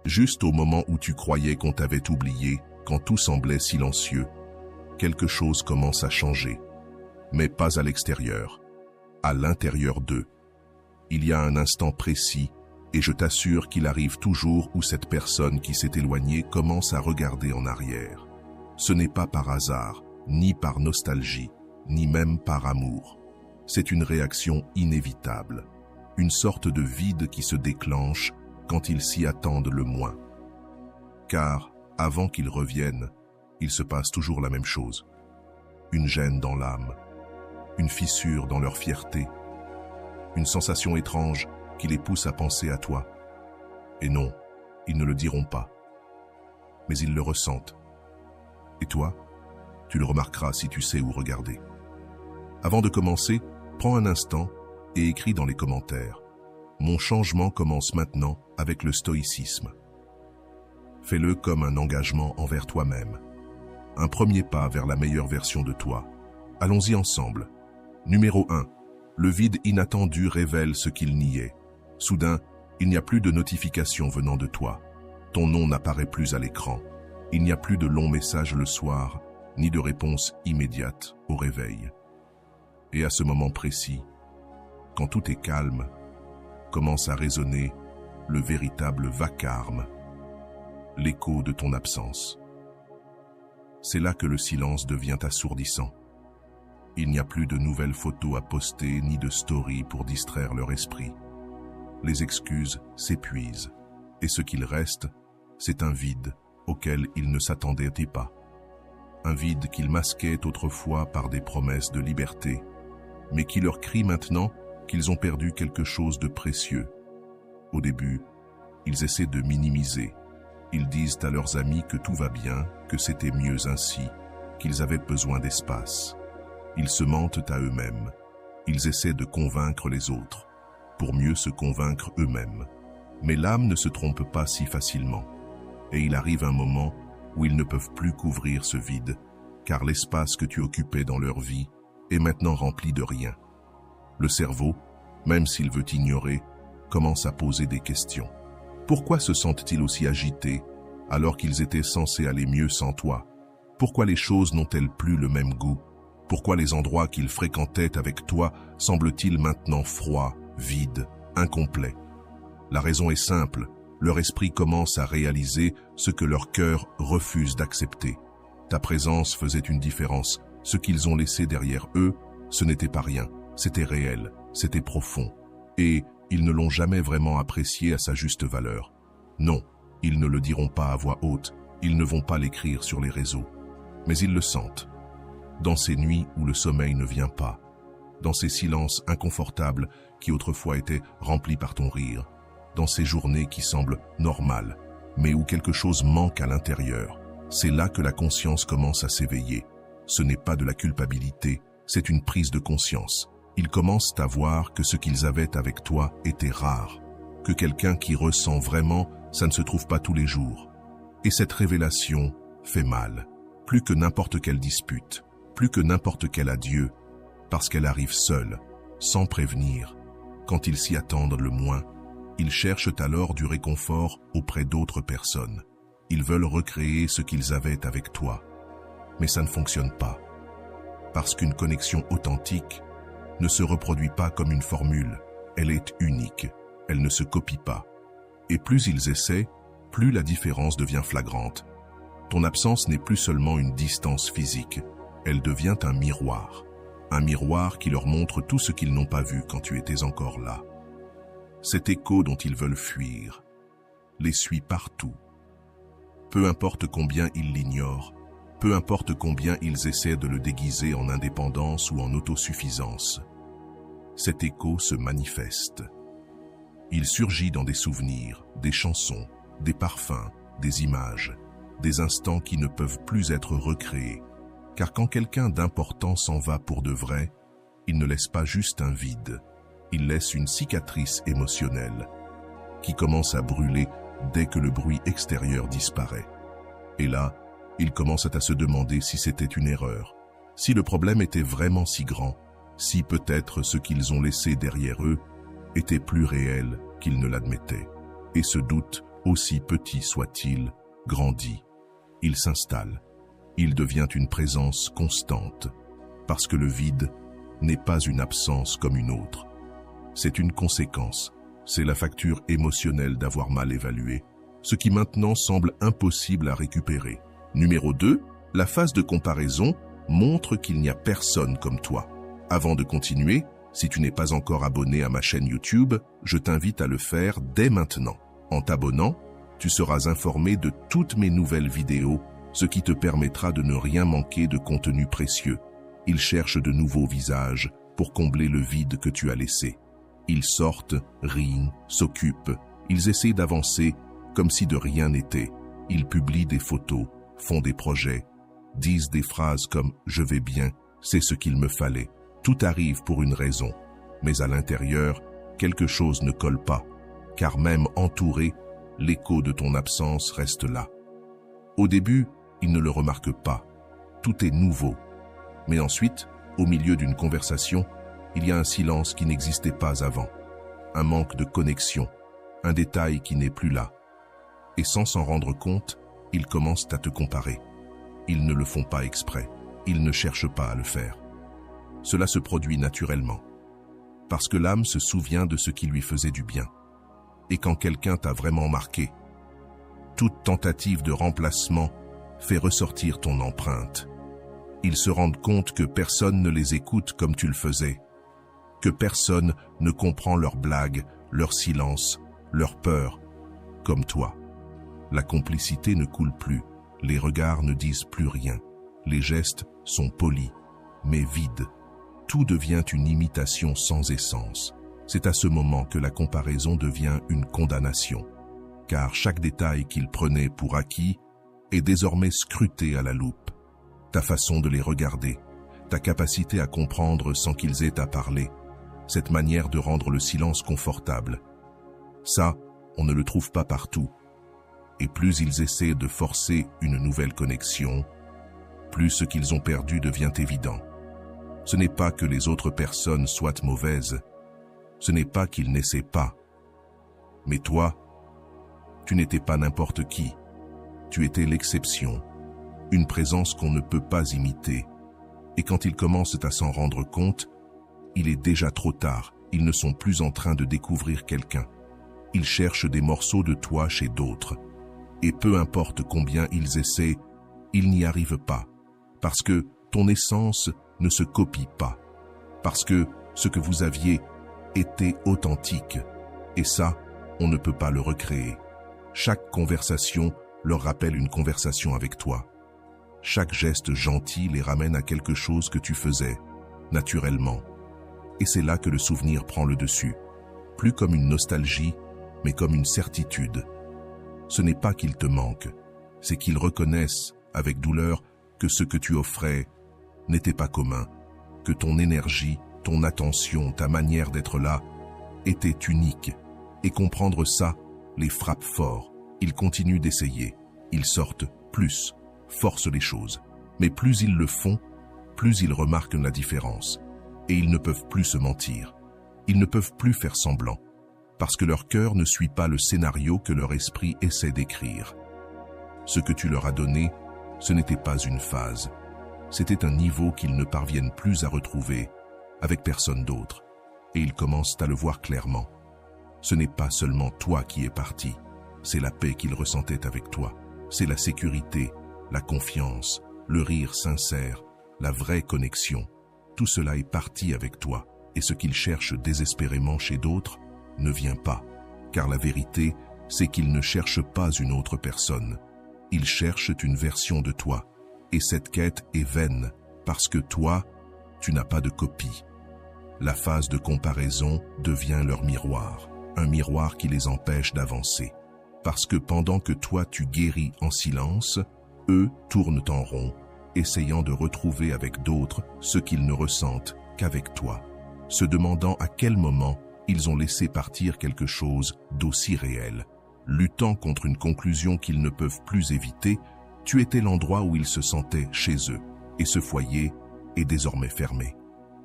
Juste au moment où tu croyais qu'on t'avait oublié, quand tout semblait silencieux, quelque chose commence à changer. Mais pas à l'extérieur, à l'intérieur d'eux. Il y a un instant précis, et je t'assure qu'il arrive toujours où cette personne qui s'est éloignée commence à regarder en arrière. Ce n'est pas par hasard, ni par nostalgie, ni même par amour. C'est une réaction inévitable, une sorte de vide qui se déclenche quand ils s'y attendent le moins. Car, avant qu'ils reviennent, il se passe toujours la même chose. Une gêne dans l'âme, une fissure dans leur fierté, une sensation étrange qui les pousse à penser à toi. Et non, ils ne le diront pas, mais ils le ressentent. Et toi, tu le remarqueras si tu sais où regarder. Avant de commencer, prends un instant et écris dans les commentaires. Mon changement commence maintenant avec le stoïcisme. Fais-le comme un engagement envers toi-même. Un premier pas vers la meilleure version de toi. Allons-y ensemble. Numéro 1. Le vide inattendu révèle ce qu'il niait. Soudain, il n'y a plus de notifications venant de toi. Ton nom n'apparaît plus à l'écran. Il n'y a plus de longs messages le soir, ni de réponse immédiate au réveil. Et à ce moment précis, quand tout est calme, commence à résonner le véritable vacarme, l'écho de ton absence. C'est là que le silence devient assourdissant. Il n'y a plus de nouvelles photos à poster ni de stories pour distraire leur esprit. Les excuses s'épuisent, et ce qu'il reste, c'est un vide auquel ils ne s'attendaient pas. Un vide qu'ils masquaient autrefois par des promesses de liberté, mais qui leur crie maintenant qu'ils ont perdu quelque chose de précieux. Au début, ils essaient de minimiser. Ils disent à leurs amis que tout va bien, que c'était mieux ainsi, qu'ils avaient besoin d'espace. Ils se mentent à eux-mêmes. Ils essaient de convaincre les autres, pour mieux se convaincre eux-mêmes. Mais l'âme ne se trompe pas si facilement. Et il arrive un moment où ils ne peuvent plus couvrir ce vide, car l'espace que tu occupais dans leur vie est maintenant rempli de rien. Le cerveau, même s'il veut ignorer, commence à poser des questions. Pourquoi se sentent-ils aussi agités alors qu'ils étaient censés aller mieux sans toi? Pourquoi les choses n'ont-elles plus le même goût? Pourquoi les endroits qu'ils fréquentaient avec toi semblent-ils maintenant froids, vides, incomplets? La raison est simple, leur esprit commence à réaliser ce que leur cœur refuse d'accepter. Ta présence faisait une différence. Ce qu'ils ont laissé derrière eux, ce n'était pas rien, c'était réel, c'était profond. Et ils ne l'ont jamais vraiment apprécié à sa juste valeur. Non, ils ne le diront pas à voix haute, ils ne vont pas l'écrire sur les réseaux. Mais ils le sentent. Dans ces nuits où le sommeil ne vient pas, dans ces silences inconfortables qui autrefois étaient remplis par ton rire, dans ces journées qui semblent normales, mais où quelque chose manque à l'intérieur, c'est là que la conscience commence à s'éveiller. Ce n'est pas de la culpabilité, c'est une prise de conscience. Ils commencent à voir que ce qu'ils avaient avec toi était rare, que quelqu'un qui ressent vraiment, ça ne se trouve pas tous les jours. Et cette révélation fait mal, plus que n'importe quelle dispute, plus que n'importe quel adieu, parce qu'elle arrive seule, sans prévenir. Quand ils s'y attendent le moins, ils cherchent alors du réconfort auprès d'autres personnes. Ils veulent recréer ce qu'ils avaient avec toi. Mais ça ne fonctionne pas. Parce qu'une connexion authentique ne se reproduit pas comme une formule. Elle est unique. Elle ne se copie pas. Et plus ils essaient, plus la différence devient flagrante. Ton absence n'est plus seulement une distance physique. Elle devient un miroir. Un miroir qui leur montre tout ce qu'ils n'ont pas vu quand tu étais encore là. Cet écho dont ils veulent fuir les suit partout. Peu importe combien ils l'ignorent, peu importe combien ils essaient de le déguiser en indépendance ou en autosuffisance, cet écho se manifeste. Il surgit dans des souvenirs, des chansons, des parfums, des images, des instants qui ne peuvent plus être recréés. Car quand quelqu'un d'important s'en va pour de vrai, il ne laisse pas juste un vide, il laisse une cicatrice émotionnelle qui commence à brûler dès que le bruit extérieur disparaît. Et là, ils commencent à se demander si c'était une erreur, si le problème était vraiment si grand, si peut-être ce qu'ils ont laissé derrière eux était plus réel qu'ils ne l'admettaient. Et ce doute, aussi petit soit-il, grandit. Il s'installe. Il devient une présence constante, parce que le vide n'est pas une absence comme une autre. C'est une conséquence, c'est la facture émotionnelle d'avoir mal évalué, ce qui maintenant semble impossible à récupérer. Numéro 2, la phase de comparaison montre qu'il n'y a personne comme toi. Avant de continuer, si tu n'es pas encore abonné à ma chaîne YouTube, je t'invite à le faire dès maintenant. En t'abonnant, tu seras informé de toutes mes nouvelles vidéos, ce qui te permettra de ne rien manquer de contenu précieux. Ils cherchent de nouveaux visages pour combler le vide que tu as laissé. Ils sortent, rient, s'occupent, ils essaient d'avancer comme si de rien n'était. Ils publient des photos, font des projets, disent des phrases comme « je vais bien, c'est ce qu'il me fallait ». Tout arrive pour une raison, mais à l'intérieur, quelque chose ne colle pas, car même entouré, l'écho de ton absence reste là. Au début, ils ne le remarquent pas. Tout est nouveau. Mais ensuite, au milieu d'une conversation, il y a un silence qui n'existait pas avant, un manque de connexion, un détail qui n'est plus là. Et sans s'en rendre compte, ils commencent à te comparer. Ils ne le font pas exprès, ils ne cherchent pas à le faire. Cela se produit naturellement, parce que l'âme se souvient de ce qui lui faisait du bien. Et quand quelqu'un t'a vraiment marqué, toute tentative de remplacement fait ressortir ton empreinte. Ils se rendent compte que personne ne les écoute comme tu le faisais, que personne ne comprend leurs blagues, leur silence, leur peur, comme toi. La complicité ne coule plus, les regards ne disent plus rien, les gestes sont polis, mais vides. Tout devient une imitation sans essence. C'est à ce moment que la comparaison devient une condamnation, car chaque détail qu'ils prenaient pour acquis est désormais scruté à la loupe. Ta façon de les regarder, ta capacité à comprendre sans qu'ils aient à parler, cette manière de rendre le silence confortable. Ça, on ne le trouve pas partout. Et plus ils essaient de forcer une nouvelle connexion, plus ce qu'ils ont perdu devient évident. Ce n'est pas que les autres personnes soient mauvaises, ce n'est pas qu'ils n'essaient pas. Mais toi, tu n'étais pas n'importe qui. Tu étais l'exception, une présence qu'on ne peut pas imiter. Et quand ils commencent à s'en rendre compte, il est déjà trop tard. Ils ne sont plus en train de découvrir quelqu'un. Ils cherchent des morceaux de toi chez d'autres. Et peu importe combien ils essaient, ils n'y arrivent pas. Parce que ton essence ne se copie pas. Parce que ce que vous aviez était authentique. Et ça, on ne peut pas le recréer. Chaque conversation leur rappelle une conversation avec toi. Chaque geste gentil les ramène à quelque chose que tu faisais, naturellement. Et c'est là que le souvenir prend le dessus. Plus comme une nostalgie, mais comme une certitude. Ce n'est pas qu'ils te manquent, c'est qu'ils reconnaissent, avec douleur, que ce que tu offrais n'était pas commun, que ton énergie, ton attention, ta manière d'être là, était unique. Et comprendre ça les frappe fort. Ils continuent d'essayer, ils sortent plus, forcent les choses. Mais plus ils le font, plus ils remarquent la différence. Et ils ne peuvent plus se mentir. Ils ne peuvent plus faire semblant, parce que leur cœur ne suit pas le scénario que leur esprit essaie d'écrire. Ce que tu leur as donné, ce n'était pas une phase. C'était un niveau qu'ils ne parviennent plus à retrouver avec personne d'autre. Et ils commencent à le voir clairement. Ce n'est pas seulement toi qui es parti, c'est la paix qu'ils ressentaient avec toi. C'est la sécurité, la confiance, le rire sincère, la vraie connexion. Tout cela est parti avec toi, et ce qu'ils cherchent désespérément chez d'autres ne vient pas. Car la vérité, c'est qu'ils ne cherchent pas une autre personne. Ils cherchent une version de toi. Et cette quête est vaine, parce que toi, tu n'as pas de copie. La phase de comparaison devient leur miroir, un miroir qui les empêche d'avancer. Parce que pendant que toi tu guéris en silence, eux tournent en rond, essayant de retrouver avec d'autres ce qu'ils ne ressentent qu'avec toi, se demandant à quel moment ils ont laissé partir quelque chose d'aussi réel. Luttant contre une conclusion qu'ils ne peuvent plus éviter, tu étais l'endroit où ils se sentaient chez eux, et ce foyer est désormais fermé.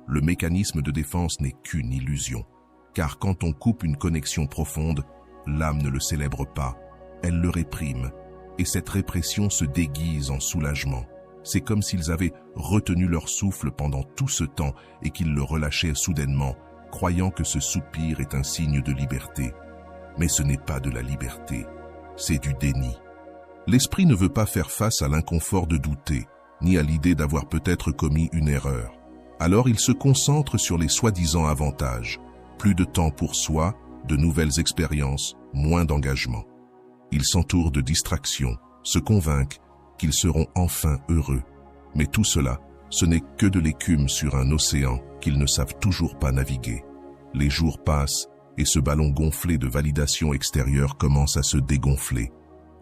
Le mécanisme de défense n'est qu'une illusion, car quand on coupe une connexion profonde, l'âme ne le célèbre pas, elle le réprime. Et cette répression se déguise en soulagement. C'est comme s'ils avaient retenu leur souffle pendant tout ce temps et qu'ils le relâchaient soudainement, croyant que ce soupir est un signe de liberté. Mais ce n'est pas de la liberté, c'est du déni. L'esprit ne veut pas faire face à l'inconfort de douter, ni à l'idée d'avoir peut-être commis une erreur. Alors il se concentre sur les soi-disant avantages. Plus de temps pour soi, de nouvelles expériences, moins d'engagement. Il s'entoure de distractions, se convainc qu'ils seront enfin heureux. Mais tout cela, ce n'est que de l'écume sur un océan qu'ils ne savent toujours pas naviguer. Les jours passent et ce ballon gonflé de validation extérieure commence à se dégonfler.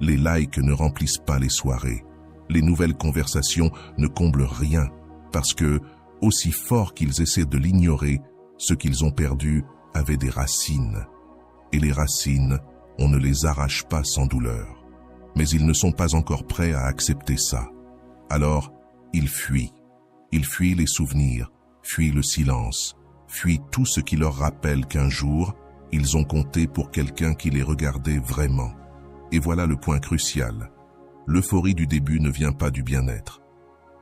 Les likes ne remplissent pas les soirées. Les nouvelles conversations ne comblent rien parce que, aussi fort qu'ils essaient de l'ignorer, ce qu'ils ont perdu avait des racines. Et les racines, on ne les arrache pas sans douleur. Mais ils ne sont pas encore prêts à accepter ça. Alors, ils fuient. Ils fuient les souvenirs, fuient le silence, fuient tout ce qui leur rappelle qu'un jour, ils ont compté pour quelqu'un qui les regardait vraiment. Et voilà le point crucial. L'euphorie du début ne vient pas du bien-être.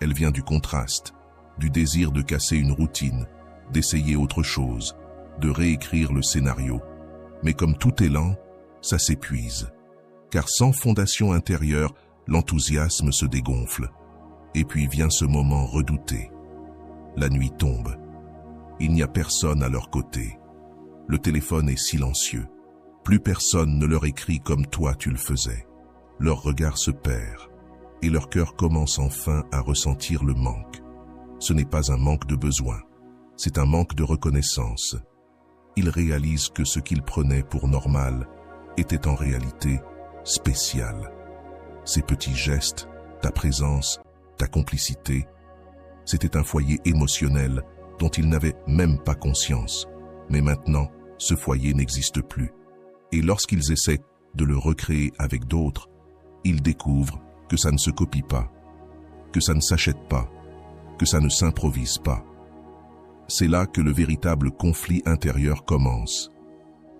Elle vient du contraste, du désir de casser une routine, d'essayer autre chose, de réécrire le scénario. Mais comme tout élan, ça s'épuise. Car sans fondation intérieure, l'enthousiasme se dégonfle. Et puis vient ce moment redouté. La nuit tombe. Il n'y a personne à leur côté. Le téléphone est silencieux. Plus personne ne leur écrit comme toi tu le faisais. Leur regard se perd. Et leur cœur commence enfin à ressentir le manque. Ce n'est pas un manque de besoin. C'est un manque de reconnaissance. Ils réalisent que ce qu'ils prenaient pour normal était en réalité spécial. Ces petits gestes, ta présence, ta complicité, c'était un foyer émotionnel dont ils n'avaient même pas conscience. Mais maintenant, ce foyer n'existe plus. Et lorsqu'ils essaient de le recréer avec d'autres, ils découvrent que ça ne se copie pas, que ça ne s'achète pas, que ça ne s'improvise pas. C'est là que le véritable conflit intérieur commence.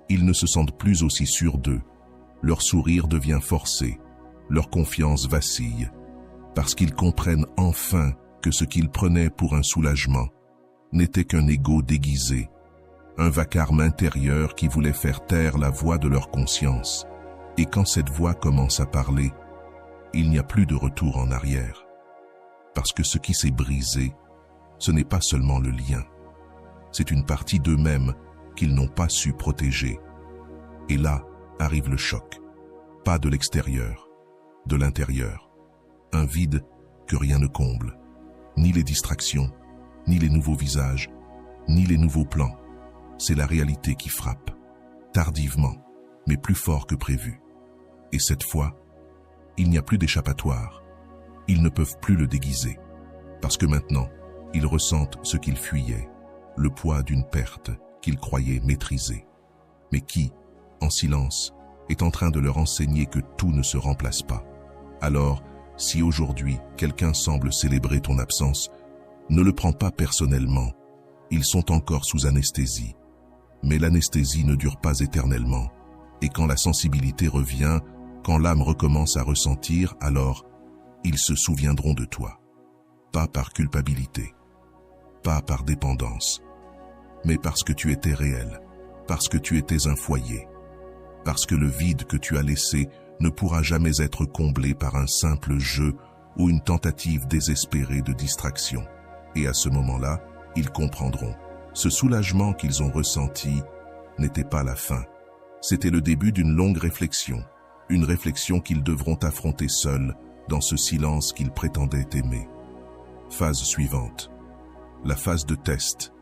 Ils ne se sentent plus aussi sûrs d'eux. Leur sourire devient forcé, leur confiance vacille, parce qu'ils comprennent enfin que ce qu'ils prenaient pour un soulagement n'était qu'un ego déguisé, un vacarme intérieur qui voulait faire taire la voix de leur conscience. Et quand cette voix commence à parler, il n'y a plus de retour en arrière. Parce que ce qui s'est brisé, ce n'est pas seulement le lien. C'est une partie d'eux-mêmes qu'ils n'ont pas su protéger. Et là arrive le choc. Pas de l'extérieur, de l'intérieur. Un vide que rien ne comble. Ni les distractions, ni les nouveaux visages, ni les nouveaux plans. C'est la réalité qui frappe. Tardivement, mais plus fort que prévu. Et cette fois, il n'y a plus d'échappatoire. Ils ne peuvent plus le déguiser. Parce que maintenant, ils ressentent ce qu'ils fuyaient. Le poids d'une perte qu'ils croyaient maîtriser. Mais qui, en silence, est en train de leur enseigner que tout ne se remplace pas. Alors, si aujourd'hui quelqu'un semble célébrer ton absence, ne le prends pas personnellement. Ils sont encore sous anesthésie. Mais l'anesthésie ne dure pas éternellement. Et quand la sensibilité revient, quand l'âme recommence à ressentir, alors ils se souviendront de toi. Pas par culpabilité, pas par dépendance, mais parce que tu étais réel, parce que tu étais un foyer, parce que le vide que tu as laissé ne pourra jamais être comblé par un simple jeu ou une tentative désespérée de distraction. Et à ce moment-là, ils comprendront. Ce soulagement qu'ils ont ressenti n'était pas la fin. C'était le début d'une longue réflexion, une réflexion qu'ils devront affronter seuls dans ce silence qu'ils prétendaient aimer. Phase suivante. La phase de test.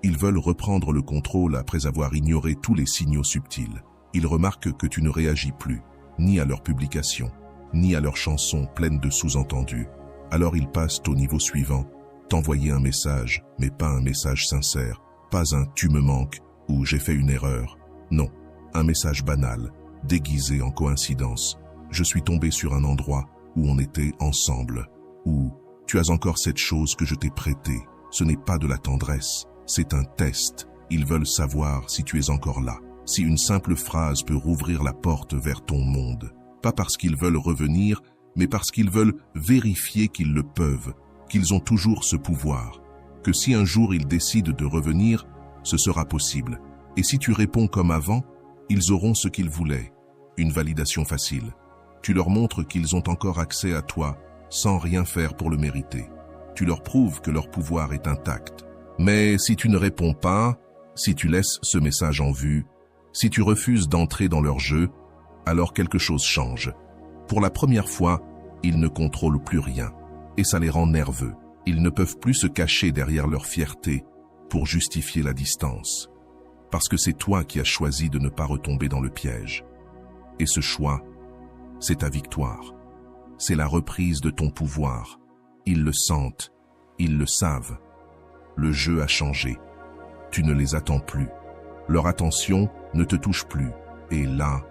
Ils veulent reprendre le contrôle après avoir ignoré tous les signaux subtils. Ils remarquent que tu ne réagis plus, ni à leurs publications, ni à leurs chansons pleines de sous-entendus. Alors ils passent au niveau suivant. T'envoyer un message, mais pas un message sincère. Pas un « tu me manques » ou « j'ai fait une erreur ». Non, un message banal, déguisé en coïncidence. Je suis tombé sur un endroit où on était ensemble. Ou tu as encore cette chose que je t'ai prêtée. Ce n'est pas de la tendresse, c'est un test. Ils veulent savoir si tu es encore là. Si une simple phrase peut rouvrir la porte vers ton monde. pas parce qu'ils veulent revenir, mais parce qu'ils veulent vérifier qu'ils le peuvent, qu'ils ont toujours ce pouvoir, que si un jour ils décident de revenir, ce sera possible. Et si tu réponds comme avant, ils auront ce qu'ils voulaient, une validation facile. Tu leur montres qu'ils ont encore accès à toi, sans rien faire pour le mériter. Tu leur prouves que leur pouvoir est intact. Mais si tu ne réponds pas, si tu laisses ce message en vue, si tu refuses d'entrer dans leur jeu, alors quelque chose change. Pour la première fois, ils ne contrôlent plus rien, et ça les rend nerveux. Ils ne peuvent plus se cacher derrière leur fierté pour justifier la distance. Parce que c'est toi qui as choisi de ne pas retomber dans le piège. Et ce choix, c'est ta victoire. C'est la reprise de ton pouvoir. Ils le sentent, ils le savent. Le jeu a changé. Tu ne les attends plus. Leur attention ne te touche plus. Et là,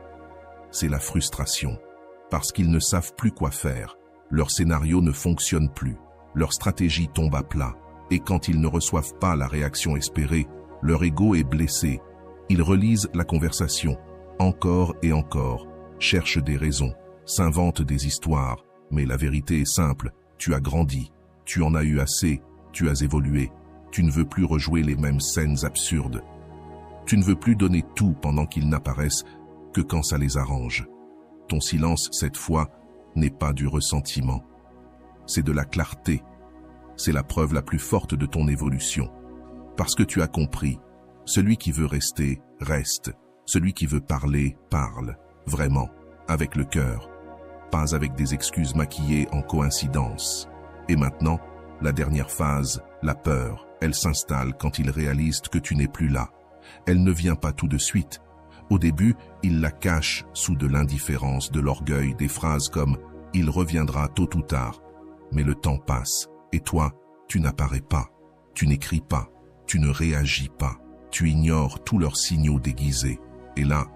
c'est la frustration. Parce qu'ils ne savent plus quoi faire. Leur scénario ne fonctionne plus. Leur stratégie tombe à plat. Et quand ils ne reçoivent pas la réaction espérée, leur ego est blessé. Ils relisent la conversation, encore et encore, cherchent des raisons, s'inventent des histoires. Mais la vérité est simple, tu as grandi, tu en as eu assez, tu as évolué. Tu ne veux plus rejouer les mêmes scènes absurdes. Tu ne veux plus donner tout pendant qu'ils n'apparaissent que quand ça les arrange. Ton silence, cette fois, n'est pas du ressentiment. C'est de la clarté. C'est la preuve la plus forte de ton évolution. Parce que tu as compris, celui qui veut rester, reste. Celui qui veut parler, parle. Vraiment, avec le cœur. Pas avec des excuses maquillées en coïncidence. Et maintenant, la dernière phase, la peur, elle s'installe quand ils réalisent que tu n'es plus là. Elle ne vient pas tout de suite. Au début, ils la cachent sous de l'indifférence, de l'orgueil, des phrases comme « il reviendra tôt ou tard ». Mais le temps passe, et toi, tu n'apparais pas, tu n'écris pas, tu ne réagis pas, tu ignores tous leurs signaux déguisés. Et là,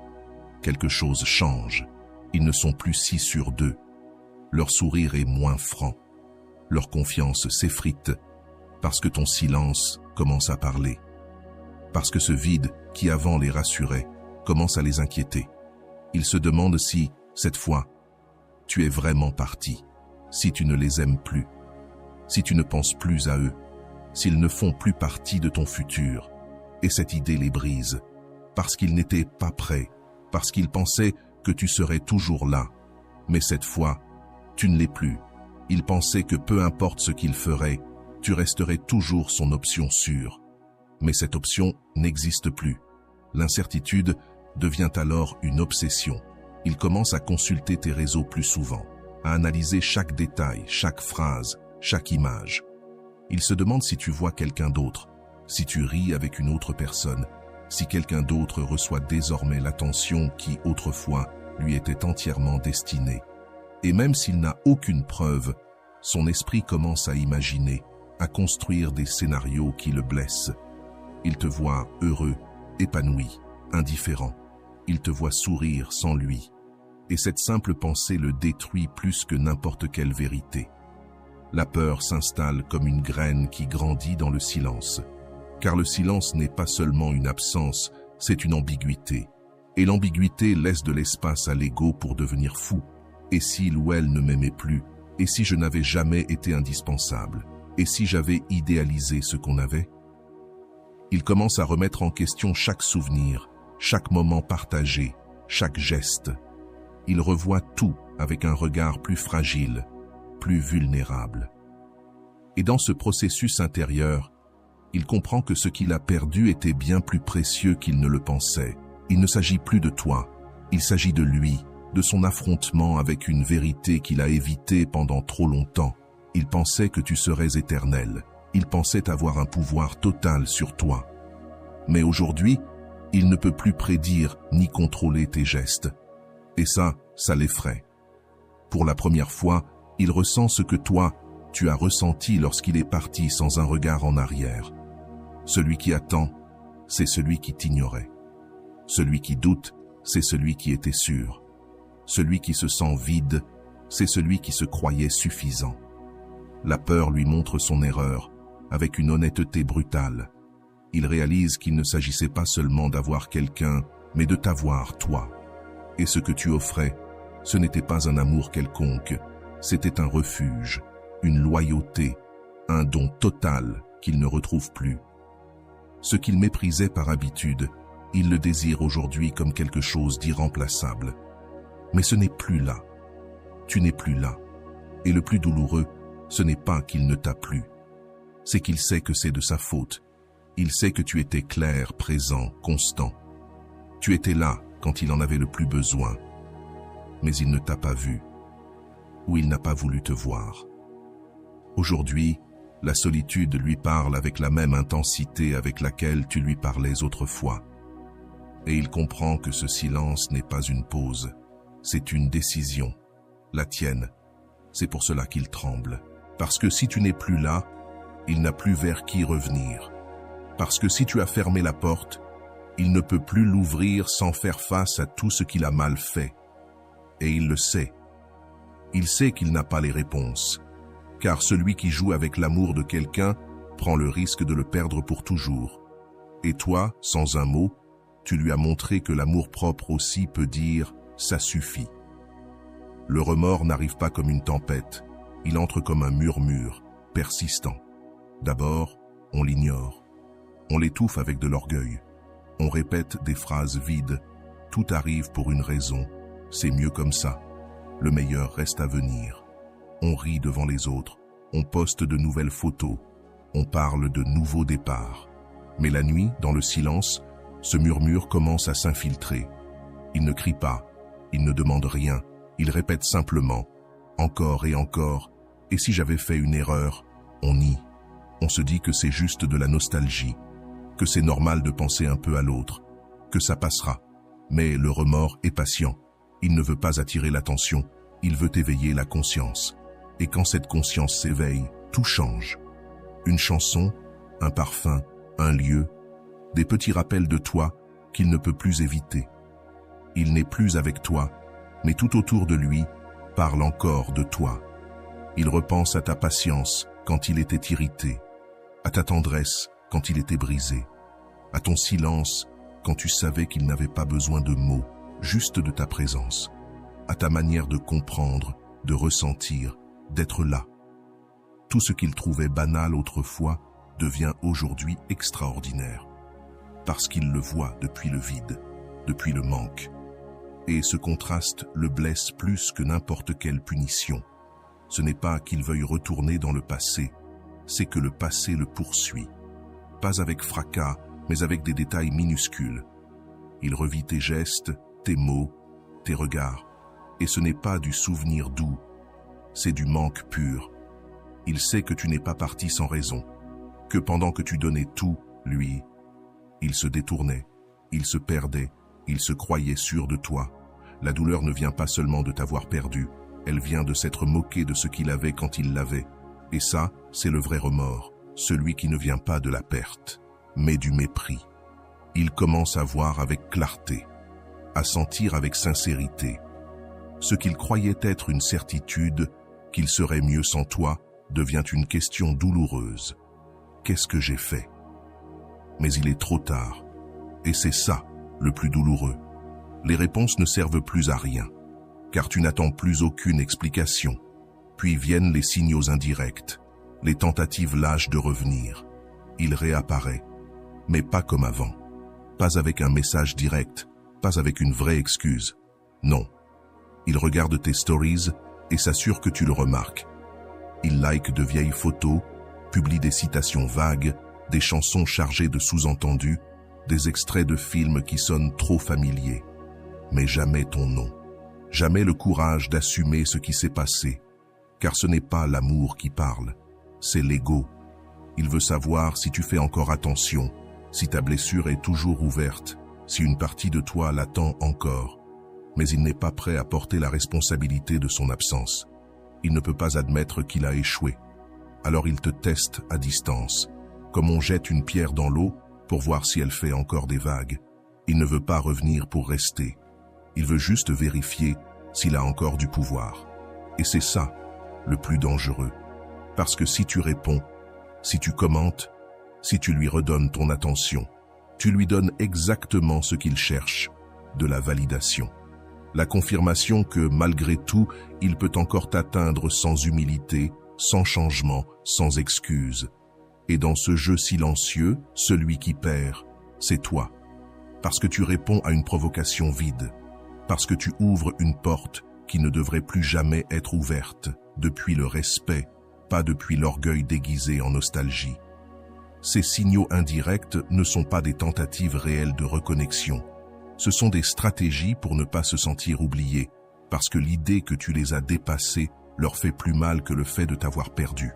quelque chose change. Ils ne sont plus si sûrs d'eux. Leur sourire est moins franc. Leur confiance s'effrite parce que ton silence commence à parler. Parce que ce vide qui avant les rassurait commence à les inquiéter. Ils se demandent si, cette fois, tu es vraiment parti, si tu ne les aimes plus, si tu ne penses plus à eux, s'ils ne font plus partie de ton futur. Et cette idée les brise, parce qu'ils n'étaient pas prêts, parce qu'ils pensaient que tu serais toujours là. Mais cette fois, tu ne l'es plus. Ils pensaient que peu importe ce qu'ils feraient, tu resterais toujours son option sûre. Mais cette option n'existe plus. L'incertitude devient alors une obsession. Ils commencent à consulter tes réseaux plus souvent, à analyser chaque détail, chaque phrase, chaque image. Ils se demandent si tu vois quelqu'un d'autre, si tu ris avec une autre personne, si quelqu'un d'autre reçoit désormais l'attention qui, autrefois, lui était entièrement destinée. Et même s'il n'a aucune preuve, son esprit commence à imaginer, à construire des scénarios qui le blessent. Il te voit heureux, épanoui, indifférent. Il te voit sourire sans lui. Et cette simple pensée le détruit plus que n'importe quelle vérité. La peur s'installe comme une graine qui grandit dans le silence. Car le silence n'est pas seulement une absence, c'est une ambiguïté. Et l'ambiguïté laisse de l'espace à l'ego pour devenir fou. Et s'il ou elle ne m'aimait plus? Et si je n'avais jamais été indispensable? Et si j'avais idéalisé ce qu'on avait? Il commence à remettre en question chaque souvenir, chaque moment partagé, chaque geste. Il revoit tout avec un regard plus fragile, plus vulnérable. Et dans ce processus intérieur, il comprend que ce qu'il a perdu était bien plus précieux qu'il ne le pensait. Il ne s'agit plus de toi, il s'agit de lui, de son affrontement avec une vérité qu'il a évitée pendant trop longtemps. Il pensait que tu serais éternel, il pensait avoir un pouvoir total sur toi. Mais aujourd'hui, il ne peut plus prédire ni contrôler tes gestes. Et ça l'effraie. Pour la première fois, il ressent ce que toi, tu as ressenti lorsqu'il est parti sans un regard en arrière. Celui qui attend, c'est celui qui t'ignorait. Celui qui doute, c'est celui qui était sûr. Celui qui se sent vide, c'est celui qui se croyait suffisant. La peur lui montre son erreur, avec une honnêteté brutale. Il réalise qu'il ne s'agissait pas seulement d'avoir quelqu'un, mais de t'avoir, toi. Et ce que tu offrais, Ce n'était pas un amour quelconque, c'était un refuge, une loyauté, un don total qu'il ne retrouve plus. Ce qu'il méprisait par habitude, il le désire aujourd'hui comme quelque chose d'irremplaçable. Mais ce n'est plus là. Tu n'es plus là. Et le plus douloureux, ce n'est pas qu'il ne t'a plu. C'est qu'il sait que c'est de sa faute. Il sait que tu étais clair, présent, constant. Tu étais là quand il en avait le plus besoin. Mais il ne t'a pas vu. Ou il n'a pas voulu te voir. Aujourd'hui, la solitude lui parle avec la même intensité avec laquelle tu lui parlais autrefois. Et il comprend que ce silence n'est pas une pause, c'est une décision, la tienne. C'est pour cela qu'il tremble. Parce que si tu n'es plus là, il n'a plus vers qui revenir. Parce que si tu as fermé la porte, il ne peut plus l'ouvrir sans faire face à tout ce qu'il a mal fait. Et il le sait. Il sait qu'il n'a pas les réponses. Car celui qui joue avec l'amour de quelqu'un prend le risque de le perdre pour toujours. Et toi, sans un mot, tu lui as montré que l'amour-propre aussi peut dire « ça suffit ». Le remords n'arrive pas comme une tempête, il entre comme un murmure, persistant. D'abord, on l'ignore. On l'étouffe avec de l'orgueil. On répète des phrases vides. Tout arrive pour une raison. C'est mieux comme ça. Le meilleur reste à venir. On rit devant les autres. On poste de nouvelles photos. On parle de nouveaux départs. Mais la nuit, dans le silence, ce murmure commence à s'infiltrer. Il ne crie pas. Il ne demande rien. Il répète simplement, encore et encore. Et si j'avais fait une erreur, on nie. On se dit que c'est juste de la nostalgie, que c'est normal de penser un peu à l'autre, que ça passera. Mais le remords est patient. Il ne veut pas attirer l'attention, il veut éveiller la conscience. Et quand cette conscience s'éveille, tout change. Une chanson, un parfum, un lieu, des petits rappels de toi qu'il ne peut plus éviter. Il n'est plus avec toi, mais tout autour de lui parle encore de toi. Il repense à ta patience quand il était irrité, à ta tendresse quand il était brisé, à ton silence quand tu savais qu'il n'avait pas besoin de mots, juste de ta présence, à ta manière de comprendre, de ressentir, d'être là. Tout ce qu'il trouvait banal autrefois devient aujourd'hui extraordinaire, parce qu'il le voit depuis le vide, depuis le manque. Et ce contraste le blesse plus que n'importe quelle punition. Ce n'est pas qu'il veuille retourner dans le passé, c'est que le passé le poursuit. Pas avec fracas, mais avec des détails minuscules. Il revit tes gestes, tes mots, tes regards. Et ce n'est pas du souvenir doux, c'est du manque pur. Il sait que tu n'es pas parti sans raison, que pendant que tu donnais tout, lui, il se détournait, il se perdait, il se croyait sûr de toi. La douleur ne vient pas seulement de t'avoir perdu, elle vient de s'être moqué de ce qu'il avait quand il l'avait. Et ça, c'est le vrai remords, celui qui ne vient pas de la perte, mais du mépris. Il commence à voir avec clarté, à sentir avec sincérité. Ce qu'il croyait être une certitude, qu'il serait mieux sans toi, devient une question douloureuse. Qu'est-ce que j'ai fait? Mais il est trop tard. Et c'est ça, le plus douloureux. Les réponses ne servent plus à rien, car tu n'attends plus aucune explication. Puis viennent les signaux indirects, les tentatives lâches de revenir. Il réapparaît, mais pas comme avant. Pas avec un message direct, pas avec une vraie excuse. Non. Il regarde tes stories et s'assure que tu le remarques. Il like de vieilles photos, publie des citations vagues, des chansons chargées de sous-entendus, des extraits de films qui sonnent trop familiers. Mais jamais ton nom. Jamais le courage d'assumer ce qui s'est passé. Car ce n'est pas l'amour qui parle, c'est l'ego. Il veut savoir si tu fais encore attention, si ta blessure est toujours ouverte, si une partie de toi l'attend encore. Mais il n'est pas prêt à porter la responsabilité de son absence. Il ne peut pas admettre qu'il a échoué. Alors il te teste à distance, comme on jette une pierre dans l'eau pour voir si elle fait encore des vagues. Il ne veut pas revenir pour rester. Il veut juste vérifier s'il a encore du pouvoir. Et c'est ça, le plus dangereux. Parce que si tu réponds, si tu commentes, si tu lui redonnes ton attention, tu lui donnes exactement ce qu'il cherche, de la validation. La confirmation que, malgré tout, il peut encore t'atteindre sans humilité, sans changement, sans excuse. Et dans ce jeu silencieux, celui qui perd, c'est toi. Parce que tu réponds à une provocation vide. Parce que tu ouvres une porte qui ne devrait plus jamais être ouverte, depuis le respect, pas depuis l'orgueil déguisé en nostalgie. Ces signaux indirects ne sont pas des tentatives réelles de reconnexion. Ce sont des stratégies pour ne pas se sentir oublié, parce que l'idée que tu les as dépassés leur fait plus mal que le fait de t'avoir perdu.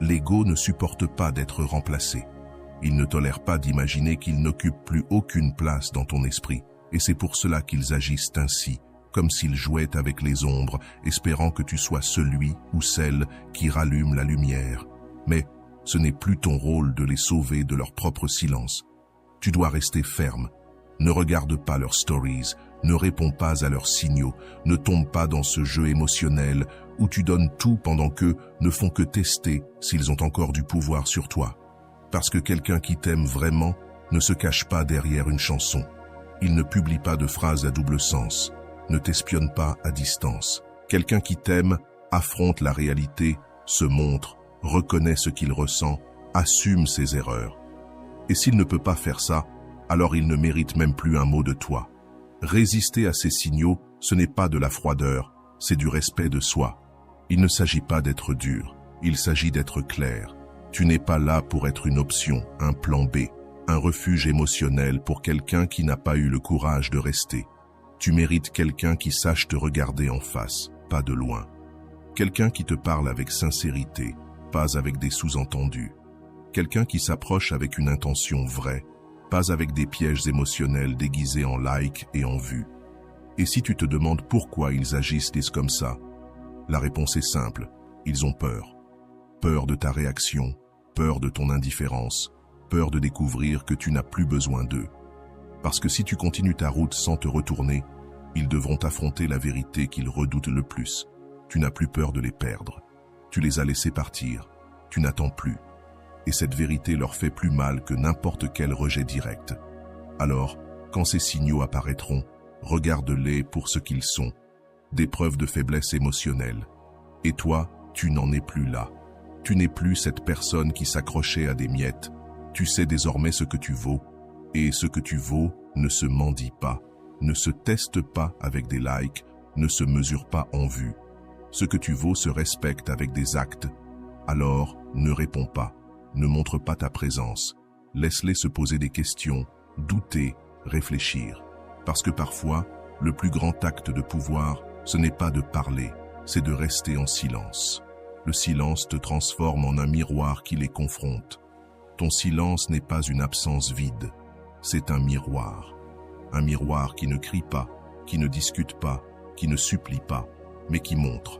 L'ego ne supporte pas d'être remplacé. Il ne tolère pas d'imaginer qu'il n'occupe plus aucune place dans ton esprit, et c'est pour cela qu'ils agissent ainsi, comme s'ils jouaient avec les ombres, espérant que tu sois celui ou celle qui rallume la lumière. Mais ce n'est plus ton rôle de les sauver de leur propre silence. Tu dois rester ferme. Ne regarde pas leurs stories, ne réponds pas à leurs signaux, ne tombe pas dans ce jeu émotionnel où tu donnes tout pendant qu'eux ne font que tester s'ils ont encore du pouvoir sur toi. Parce que quelqu'un qui t'aime vraiment ne se cache pas derrière une chanson. Il ne publie pas de phrases à double sens, ne t'espionne pas à distance. Quelqu'un qui t'aime affronte la réalité, se montre, reconnaît ce qu'il ressent, assume ses erreurs. Et s'il ne peut pas faire ça, alors il ne mérite même plus un mot de toi. Résister à ces signaux, ce n'est pas de la froideur, c'est du respect de soi. Il ne s'agit pas d'être dur, il s'agit d'être clair. Tu n'es pas là pour être une option, un plan B, un refuge émotionnel pour quelqu'un qui n'a pas eu le courage de rester. Tu mérites quelqu'un qui sache te regarder en face, pas de loin. Quelqu'un qui te parle avec sincérité, pas avec des sous-entendus. Quelqu'un qui s'approche avec une intention vraie, pas avec des pièges émotionnels déguisés en like et en vue. Et si tu te demandes pourquoi ils agissent comme ça, la réponse est simple, ils ont peur. Peur de ta réaction, peur de ton indifférence, peur de découvrir que tu n'as plus besoin d'eux. Parce que si tu continues ta route sans te retourner, ils devront affronter la vérité qu'ils redoutent le plus. Tu n'as plus peur de les perdre. Tu les as laissés partir. Tu n'attends plus. Et cette vérité leur fait plus mal que n'importe quel rejet direct. Alors, quand ces signaux apparaîtront, regarde-les pour ce qu'ils sont, des preuves de faiblesse émotionnelle. Et toi, tu n'en es plus là. Tu n'es plus cette personne qui s'accrochait à des miettes. Tu sais désormais ce que tu vaux, et ce que tu vaux ne se mendie pas, ne se teste pas avec des likes, ne se mesure pas en vue. Ce que tu vaux se respecte avec des actes. Alors, ne réponds pas, ne montre pas ta présence. Laisse-les se poser des questions, douter, réfléchir. Parce que parfois, le plus grand acte de pouvoir, ce n'est pas de parler, c'est de rester en silence. Le silence te transforme en un miroir qui les confronte. Ton silence n'est pas une absence vide, c'est un miroir. Un miroir qui ne crie pas, qui ne discute pas, qui ne supplie pas, mais qui montre.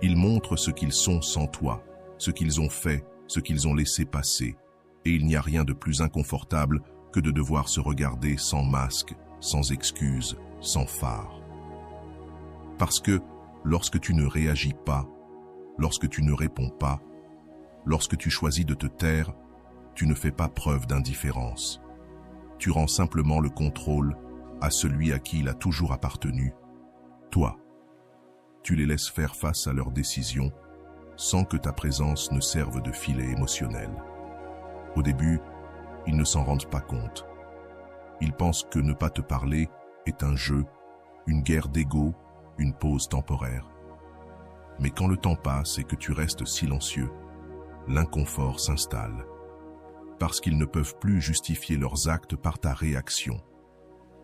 Ils montrent ce qu'ils sont sans toi, ce qu'ils ont fait, ce qu'ils ont laissé passer. Et il n'y a rien de plus inconfortable que de devoir se regarder sans masque, sans excuse, sans phare. Parce que lorsque tu ne réagis pas, lorsque tu ne réponds pas, lorsque tu choisis de te taire, tu ne fais pas preuve d'indifférence. Tu rends simplement le contrôle à celui à qui il a toujours appartenu, toi. Tu les laisses faire face à leurs décisions sans que ta présence ne serve de filet émotionnel. Au début, ils ne s'en rendent pas compte. Ils pensent que ne pas te parler est un jeu, une guerre d'ego, une pause temporaire. Mais quand le temps passe et que tu restes silencieux, l'inconfort s'installe. Parce qu'ils ne peuvent plus justifier leurs actes par ta réaction.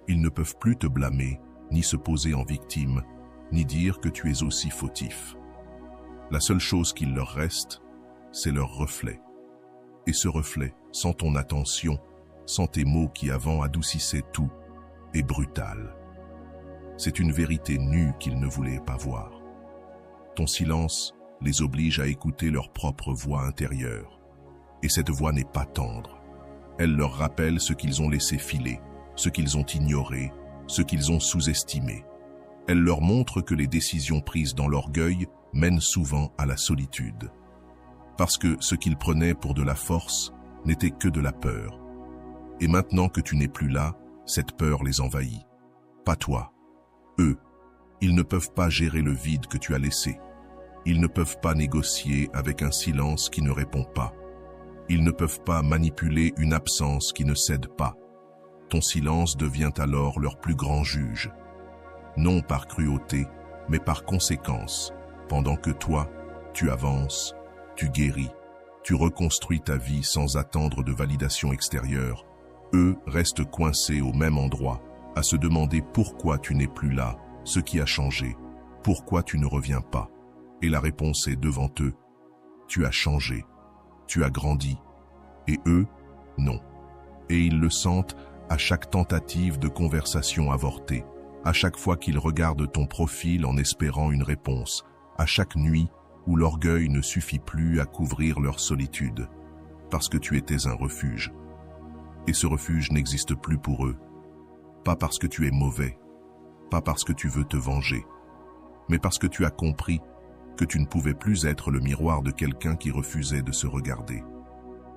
Ils ne peuvent plus te blâmer, ni se poser en victime, ni dire que tu es aussi fautif. La seule chose qu'il leur reste, c'est leur reflet. Et ce reflet, sans ton attention, sans tes mots qui avant adoucissaient tout, est brutal. C'est une vérité nue qu'ils ne voulaient pas voir. Ton silence les oblige à écouter leur propre voix intérieure. Et cette voix n'est pas tendre. Elle leur rappelle ce qu'ils ont laissé filer, ce qu'ils ont ignoré, ce qu'ils ont sous-estimé. Elle leur montre que les décisions prises dans l'orgueil mènent souvent à la solitude. Parce que ce qu'ils prenaient pour de la force n'était que de la peur. Et maintenant que tu n'es plus là, cette peur les envahit. Pas toi, eux, Ils ne peuvent pas gérer le vide que tu as laissé. Ils ne peuvent pas négocier avec un silence qui ne répond pas. Ils ne peuvent pas manipuler une absence qui ne cède pas. Ton silence devient alors leur plus grand juge. Non par cruauté, mais par conséquence, pendant que toi, tu avances, tu guéris, tu reconstruis ta vie sans attendre de validation extérieure. Eux restent coincés au même endroit, à se demander pourquoi tu n'es plus là, ce qui a changé, pourquoi tu ne reviens pas. Et la réponse est devant eux. Tu as changé, tu as grandi. Et eux, non. Et ils le sentent à chaque tentative de conversation avortée, à chaque fois qu'ils regardent ton profil en espérant une réponse, à chaque nuit où l'orgueil ne suffit plus à couvrir leur solitude, parce que tu étais un refuge. Et ce refuge n'existe plus pour eux. Pas parce que tu es mauvais, pas parce que tu veux te venger, mais parce que tu as compris que tu ne pouvais plus être le miroir de quelqu'un qui refusait de se regarder.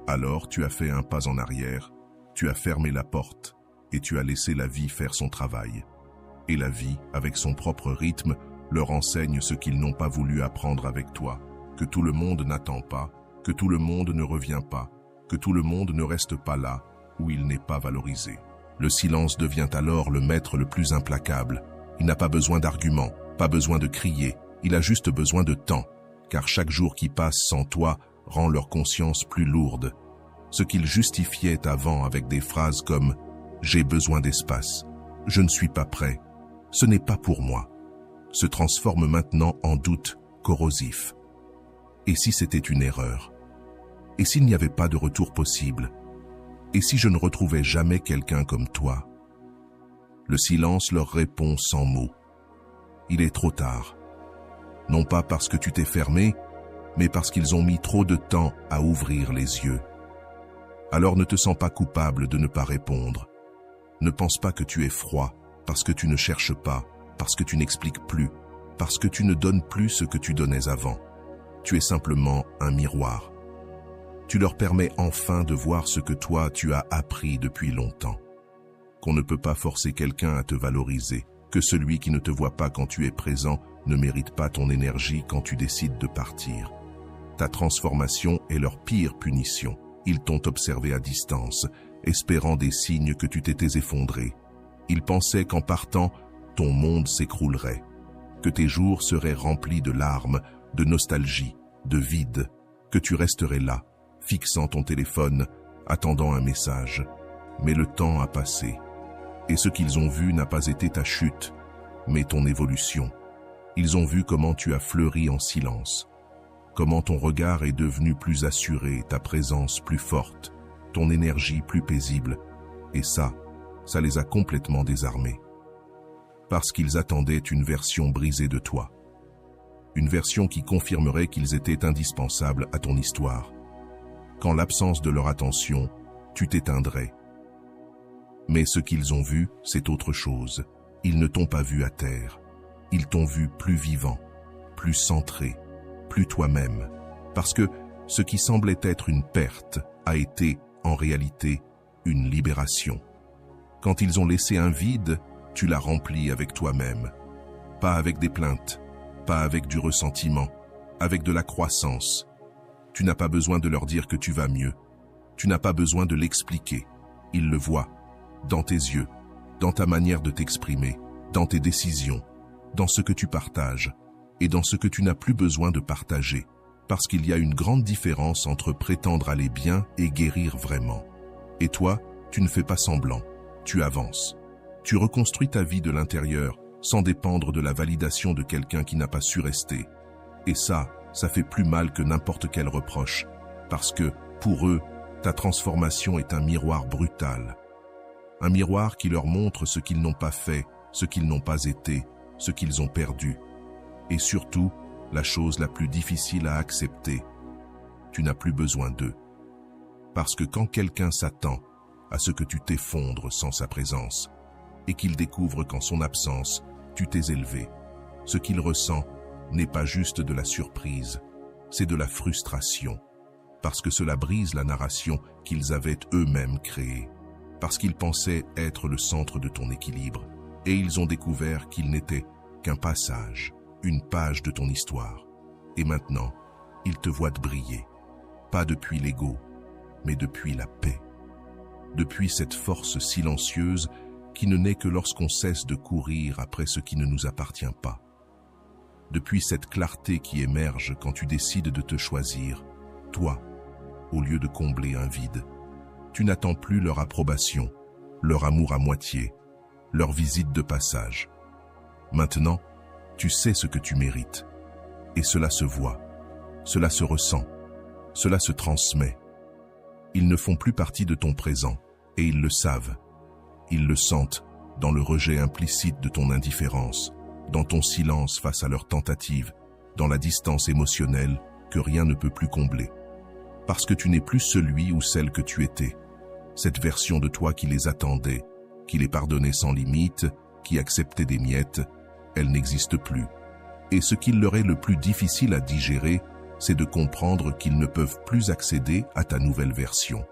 Alors tu as fait un pas en arrière, tu as fermé la porte et tu as laissé la vie faire son travail. Et la vie, avec son propre rythme, leur enseigne ce qu'ils n'ont pas voulu apprendre avec toi, que tout le monde n'attend pas, que tout le monde ne revient pas, que tout le monde ne reste pas là où il n'est pas valorisé. Le silence devient alors le maître le plus implacable. Il n'a pas besoin d'arguments, pas besoin de crier, il a juste besoin de temps, car chaque jour qui passe sans toi rend leur conscience plus lourde. Ce qu'ils justifiaient avant avec des phrases comme « j'ai besoin d'espace »,« je ne suis pas prêt »,« ce n'est pas pour moi », se transforme maintenant en doute corrosif. Et si c'était une erreur? Et s'il n'y avait pas de retour possible? Et si je ne retrouvais jamais quelqu'un comme toi? Le silence leur répond sans mots. Il est trop tard. Non pas parce que tu t'es fermé, mais parce qu'ils ont mis trop de temps à ouvrir les yeux. Alors ne te sens pas coupable de ne pas répondre. Ne pense pas que tu es froid, parce que tu ne cherches pas, parce que tu n'expliques plus, parce que tu ne donnes plus ce que tu donnais avant. Tu es simplement un miroir. Tu leur permets enfin de voir ce que toi tu as appris depuis longtemps. Qu'on ne peut pas forcer quelqu'un à te valoriser, que celui qui ne te voit pas quand tu es présent ne mérite pas ton énergie quand tu décides de partir. Ta transformation est leur pire punition. Ils t'ont observé à distance, espérant des signes que tu t'étais effondré. Ils pensaient qu'en partant, ton monde s'écroulerait, que tes jours seraient remplis de larmes, de nostalgie, de vide, que tu resterais là, fixant ton téléphone, attendant un message. Mais le temps a passé, et ce qu'ils ont vu n'a pas été ta chute, mais ton évolution. Ils ont vu comment tu as fleuri en silence, comment ton regard est devenu plus assuré, ta présence plus forte, ton énergie plus paisible, et ça les a complètement désarmés. Parce qu'ils attendaient une version brisée de toi. Une version qui confirmerait qu'ils étaient indispensables à ton histoire. Qu'en l'absence de leur attention, tu t'éteindrais. Mais ce qu'ils ont vu, c'est autre chose. Ils ne t'ont pas vu à terre. Ils t'ont vu plus vivant, plus centré, plus toi-même. Parce que ce qui semblait être une perte a été, en réalité, une libération. Quand ils ont laissé un vide, tu l'as rempli avec toi-même. Pas avec des plaintes, pas avec du ressentiment, avec de la croissance. Tu n'as pas besoin de leur dire que tu vas mieux. Tu n'as pas besoin de l'expliquer. Ils le voient, dans tes yeux, dans ta manière de t'exprimer, dans tes décisions, dans ce que tu partages et dans ce que tu n'as plus besoin de partager. Parce qu'il y a une grande différence entre prétendre aller bien et guérir vraiment. Et toi, tu ne fais pas semblant. Tu avances. Tu reconstruis ta vie de l'intérieur sans dépendre de la validation de quelqu'un qui n'a pas su rester. Et ça fait plus mal que n'importe quel reproche, parce que, pour eux, ta transformation est un miroir brutal. Un miroir qui leur montre ce qu'ils n'ont pas fait, ce qu'ils n'ont pas été, ce qu'ils ont perdu. Et surtout, la chose la plus difficile à accepter, tu n'as plus besoin d'eux. Parce que quand quelqu'un s'attend à ce que tu t'effondres sans sa présence, et qu'il découvre qu'en son absence, tu t'es élevé, ce qu'il ressent n'est pas juste de la surprise, c'est de la frustration, parce que cela brise la narration qu'ils avaient eux-mêmes créée, parce qu'ils pensaient être le centre de ton équilibre, et ils ont découvert qu'ils n'étaient qu'un passage, une page de ton histoire. Et maintenant, il te voit briller, pas depuis l'ego, mais depuis la paix. Depuis cette force silencieuse qui ne naît que lorsqu'on cesse de courir après ce qui ne nous appartient pas. Depuis cette clarté qui émerge quand tu décides de te choisir, toi, au lieu de combler un vide. Tu n'attends plus leur approbation, leur amour à moitié, leur visite de passage. Maintenant, tu sais ce que tu mérites. Et cela se voit, cela se ressent, cela se transmet. Ils ne font plus partie de ton présent, et ils le savent. Ils le sentent dans le rejet implicite de ton indifférence, dans ton silence face à leurs tentatives, dans la distance émotionnelle que rien ne peut plus combler. Parce que tu n'es plus celui ou celle que tu étais. Cette version de toi qui les attendait, qui les pardonnait sans limite, qui acceptait des miettes, elle n'existe plus. Et ce qu'il leur est le plus difficile à digérer, c'est de comprendre qu'ils ne peuvent plus accéder à ta nouvelle version,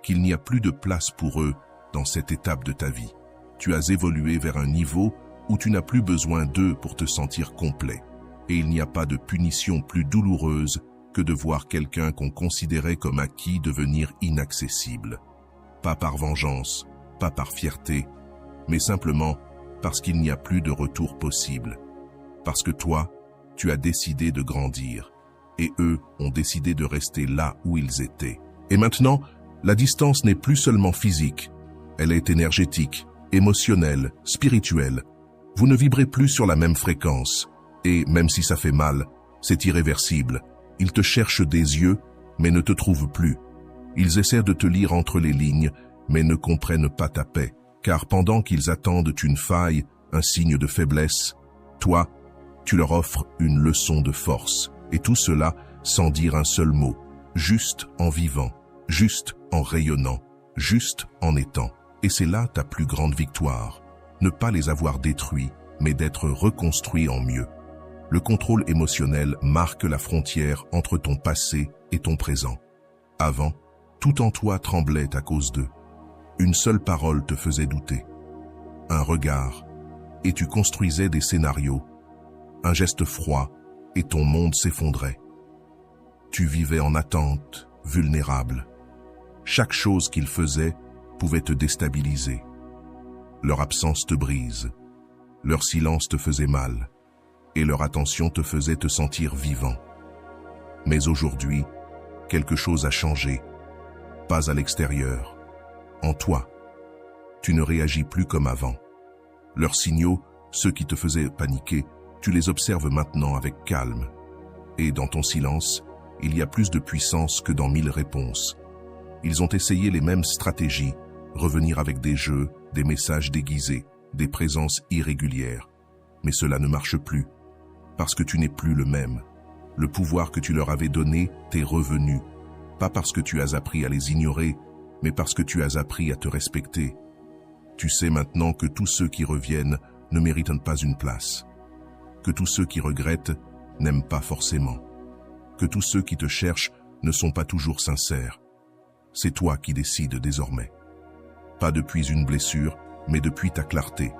qu'il n'y a plus de place pour eux dans cette étape de ta vie. Tu as évolué vers un niveau où tu n'as plus besoin d'eux pour te sentir complet. Et il n'y a pas de punition plus douloureuse que de voir quelqu'un qu'on considérait comme acquis devenir inaccessible. Pas par vengeance, pas par fierté, mais simplement parce qu'il n'y a plus de retour possible. Parce que toi, tu as décidé de grandir, et eux ont décidé de rester là où ils étaient. Et maintenant, la distance n'est plus seulement physique, elle est énergétique, émotionnelle, spirituelle. Vous ne vibrez plus sur la même fréquence, et même si ça fait mal, c'est irréversible. Ils te cherchent des yeux, mais ne te trouvent plus. Ils essaient de te lire entre les lignes, mais ne comprennent pas ta paix. Car pendant qu'ils attendent une faille, un signe de faiblesse, toi, tu leur offres une leçon de force. Et tout cela sans dire un seul mot, juste en vivant, juste en rayonnant, juste en étant. Et c'est là ta plus grande victoire. Ne pas les avoir détruits, mais d'être reconstruits en mieux. Le contrôle émotionnel marque la frontière entre ton passé et ton présent. Avant, tout en toi tremblait à cause d'eux. Une seule parole te faisait douter. Un regard, et tu construisais des scénarios. Un geste froid, et ton monde s'effondrait. Tu vivais en attente, vulnérable. Chaque chose qu'ils faisaient pouvait te déstabiliser. Leur absence te brise. Leur silence te faisait mal. Et leur attention te faisait te sentir vivant. Mais aujourd'hui, quelque chose a changé. Pas à l'extérieur, en toi. Tu ne réagis plus comme avant. Leurs signaux, ceux qui te faisaient paniquer, tu les observes maintenant avec calme. Et dans ton silence, il y a plus de puissance que dans 1000 réponses. Ils ont essayé les mêmes stratégies, revenir avec des jeux, des messages déguisés, des présences irrégulières. Mais cela ne marche plus. Parce que tu n'es plus le même. Le pouvoir que tu leur avais donné t'est revenu. Pas parce que tu as appris à les ignorer, mais parce que tu as appris à te respecter. Tu sais maintenant que tous ceux qui reviennent ne méritent pas une place. Que tous ceux qui regrettent n'aiment pas forcément. Que tous ceux qui te cherchent ne sont pas toujours sincères. C'est toi qui décides désormais. Pas depuis une blessure, mais depuis ta clarté.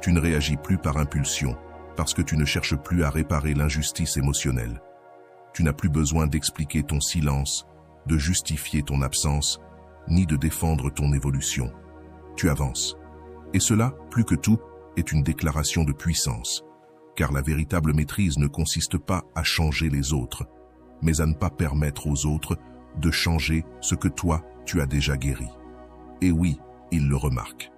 Tu ne réagis plus par impulsion, parce que tu ne cherches plus à réparer l'injustice émotionnelle. Tu n'as plus besoin d'expliquer ton silence, de justifier ton absence, ni de défendre ton évolution. Tu avances. Et cela, plus que tout, est une déclaration de puissance. Car la véritable maîtrise ne consiste pas à changer les autres, mais à ne pas permettre aux autres de changer ce que toi, tu as déjà guéri. Et oui, ils le remarquent.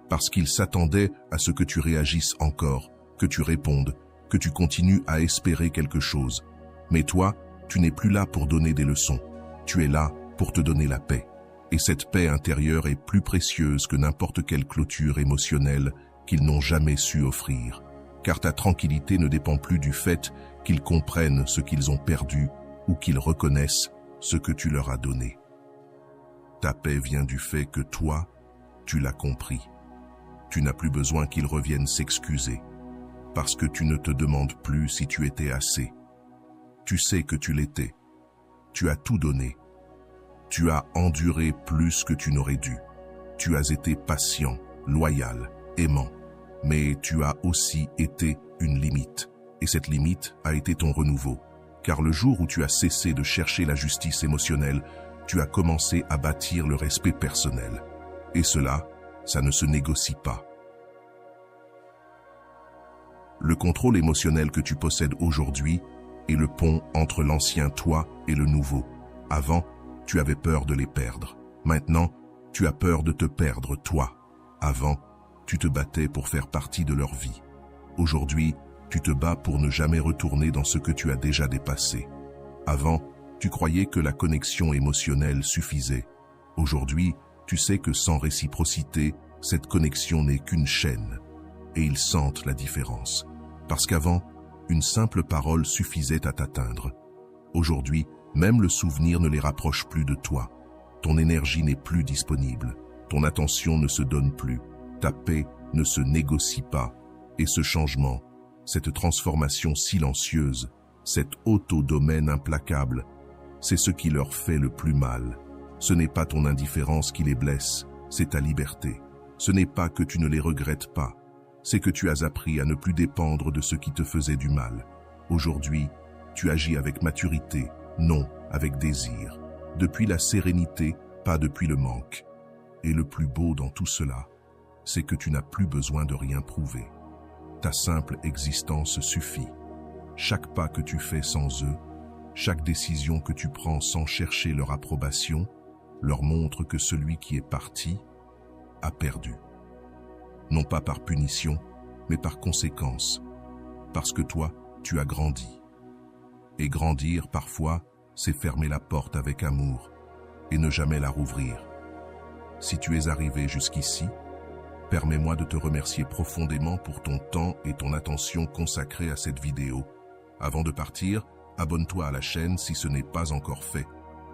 Parce qu'ils s'attendaient à ce que tu réagisses encore, que tu répondes, que tu continues à espérer quelque chose. Mais toi, tu n'es plus là pour donner des leçons. Tu es là pour te donner la paix. Et cette paix intérieure est plus précieuse que n'importe quelle clôture émotionnelle qu'ils n'ont jamais su offrir. Car ta tranquillité ne dépend plus du fait qu'ils comprennent ce qu'ils ont perdu ou qu'ils reconnaissent ce que tu leur as donné. Ta paix vient du fait que toi, tu l'as compris. Tu n'as plus besoin qu'ils reviennent s'excuser, parce que tu ne te demandes plus si tu étais assez. Tu sais que tu l'étais. Tu as tout donné. Tu as enduré plus que tu n'aurais dû. Tu as été patient, loyal, aimant. Mais tu as aussi été une limite. Et cette limite a été ton renouveau. Car le jour où tu as cessé de chercher la justice émotionnelle, tu as commencé à bâtir le respect personnel. Et cela, ça ne se négocie pas. Le contrôle émotionnel que tu possèdes aujourd'hui est le pont entre l'ancien toi et le nouveau. Avant, tu avais peur de les perdre. Maintenant, tu as peur de te perdre toi. Avant, tu te battais pour faire partie de leur vie. Aujourd'hui, tu te bats pour ne jamais retourner dans ce que tu as déjà dépassé. Avant, tu croyais que la connexion émotionnelle suffisait. Aujourd'hui, tu sais que sans réciprocité, cette connexion n'est qu'une chaîne. Et ils sentent la différence. Parce qu'avant, une simple parole suffisait à t'atteindre. Aujourd'hui, même le souvenir ne les rapproche plus de toi. Ton énergie n'est plus disponible. Ton attention ne se donne plus. Ta paix ne se négocie pas. Et ce changement, cette transformation silencieuse, cet auto-domaine implacable, c'est ce qui leur fait le plus mal. Ce n'est pas ton indifférence qui les blesse, c'est ta liberté. Ce n'est pas que tu ne les regrettes pas, c'est que tu as appris à ne plus dépendre de ce qui te faisait du mal. Aujourd'hui, tu agis avec maturité, non avec désir. Depuis la sérénité, pas depuis le manque. Et le plus beau dans tout cela, c'est que tu n'as plus besoin de rien prouver. Ta simple existence suffit. Chaque pas que tu fais sans eux, chaque décision que tu prends sans chercher leur approbation, leur montre que celui qui est parti a perdu. Non pas par punition, mais par conséquence. Parce que toi, tu as grandi. Et grandir, parfois, c'est fermer la porte avec amour et ne jamais la rouvrir. Si tu es arrivé jusqu'ici, permets-moi de te remercier profondément pour ton temps et ton attention consacrée à cette vidéo. Avant de partir, abonne-toi à la chaîne si ce n'est pas encore fait.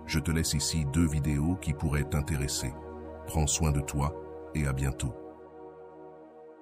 Je te laisse ici 2 vidéos qui pourraient t'intéresser. Prends soin de toi et à bientôt.